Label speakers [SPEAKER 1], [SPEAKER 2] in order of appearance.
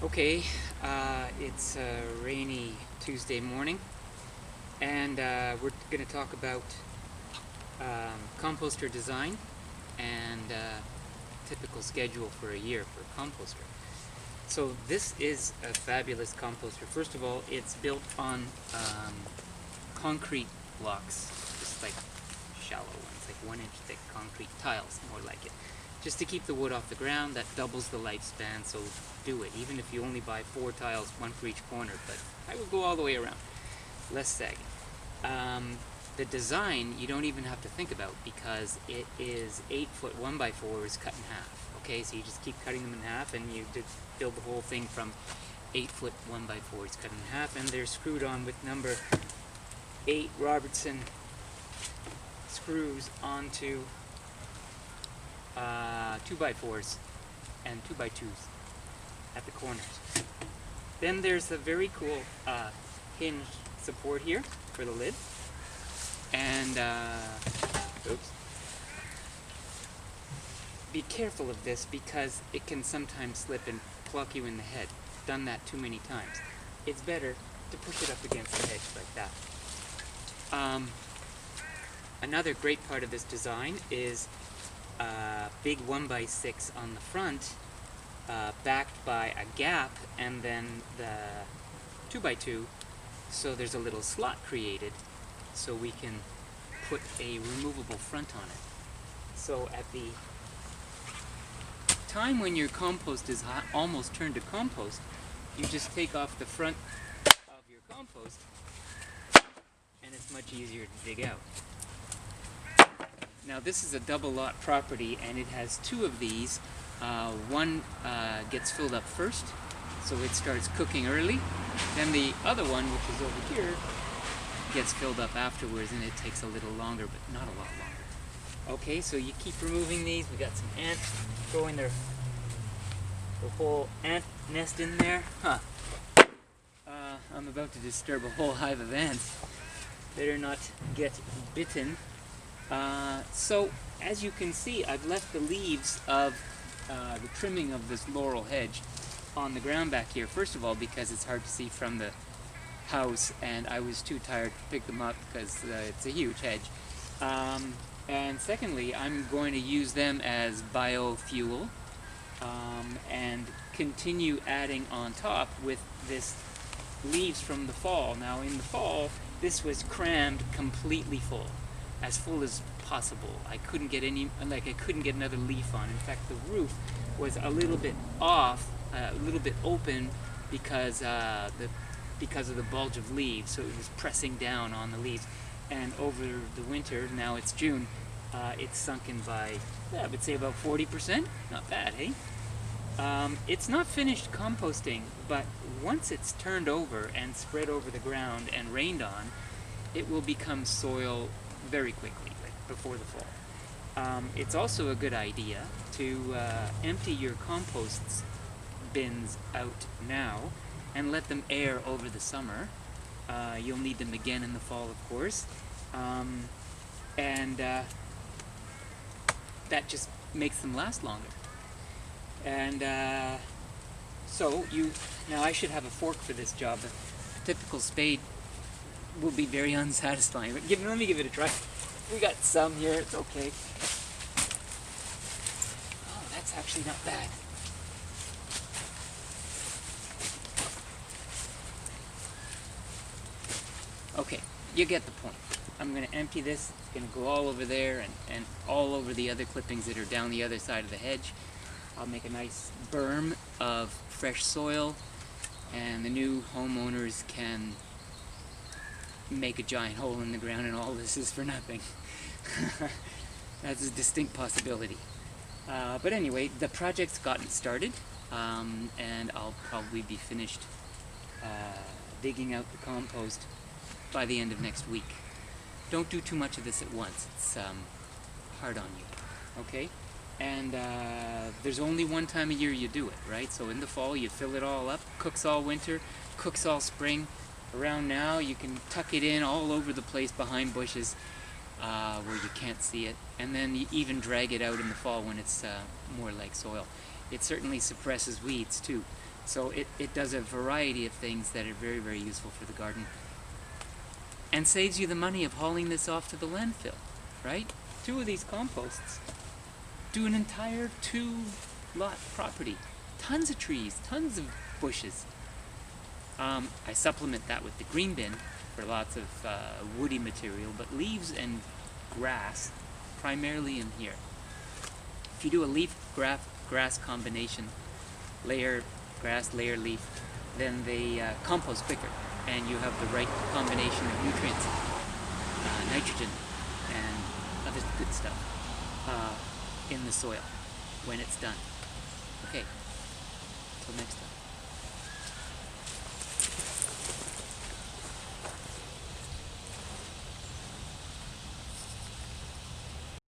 [SPEAKER 1] Okay, it's a rainy Tuesday morning, and we're going to talk about composter design and typical schedule for a year for a composter. So this is a fabulous composter. First of all, it's built on concrete blocks, just like shallow ones, like 1 inch thick concrete tiles, more like it. Just to keep the wood off the ground. That doubles the lifespan, so do it. Even if you only buy 4 tiles, 1 for each corner, but I would go all the way around. Less sagging. The design you don't even have to think about because it is 8-foot 1x4s cut in half. Okay, so you just keep cutting them in half and you build the whole thing from 8-foot 1x4s cut in half, and they're screwed on with number 8 Robertson screws onto 2x4s and 2x2s at the corners. Then there's a very cool hinge support here for the lid, and oops. Be careful of this because it can sometimes slip and pluck you in the head. Done that too many times. It's better to push it up against the edge like that. Another great part of this design is big 1x6 on the front, backed by a gap, and then the 2x2, so there's a little slot created so we can put a removable front on it. So at the time when your compost is almost turned to compost, you just take off the front of your compost and it's much easier to dig out. Now this is a double lot property and it has 2 of these. One gets filled up first, so it starts cooking early. Then the other one, which is over here, gets filled up afterwards, and it takes a little longer, but not a lot longer. Okay, so you keep removing these. We got some ants throwing their whole ant nest in there. I'm about to disturb a whole hive of ants. Better not get bitten. So, as you can see, I've left the leaves of the trimming of this laurel hedge on the ground back here. First of all, because it's hard to see from the house, and I was too tired to pick them up because it's a huge hedge. And secondly, I'm going to use them as biofuel and continue adding on top with this leaves from the fall. Now in the fall, this was crammed completely full as possible. I couldn't get another leaf on. In fact, the roof was a little bit off, a little bit open because of the bulge of leaves, so it was pressing down on the leaves. And over the winter, now it's June, it's sunken by, I would say about 40%. Not bad, hey? It's not finished composting, but once it's turned over and spread over the ground and rained on, it will become soil very quickly, like before the fall. It's also a good idea to empty your compost bins out now and let them air over the summer. You'll need them again in the fall, of course. And that just makes them last longer. And now I should have a fork for this job. A typical spade will be very unsatisfying, but let me give it a try. We got some here, it's okay. Oh, that's actually not bad. Okay, you get the point. I'm going to empty this. It's going to go all over there and all over the other clippings that are down the other side of the hedge. I'll make a nice berm of fresh soil, and the new homeowners can make a giant hole in the ground, and all this is for nothing. That's a distinct possibility. But anyway, the project's gotten started, and I'll probably be finished digging out the compost by the end of next week. Don't do too much of this at once. It's hard on you, okay? And there's only one time a year you do it, right? So in the fall you fill it all up, cooks all winter, cooks all spring. Around now you can tuck it in all over the place behind bushes where you can't see it, and then you even drag it out in the fall when it's more like soil. It certainly suppresses weeds too. So it does a variety of things that are very, very useful for the garden. And saves you the money of hauling this off to the landfill, right? 2 of these composts do an entire 2-lot property. Tons of trees, tons of bushes. I supplement that with the green bin for lots of woody material, but leaves and grass primarily in here. If you do a leaf grass combination, layer grass, layer leaf, then they compost quicker, and you have the right combination of nutrients, nitrogen, and other good stuff in the soil when it's done. Okay, until next time.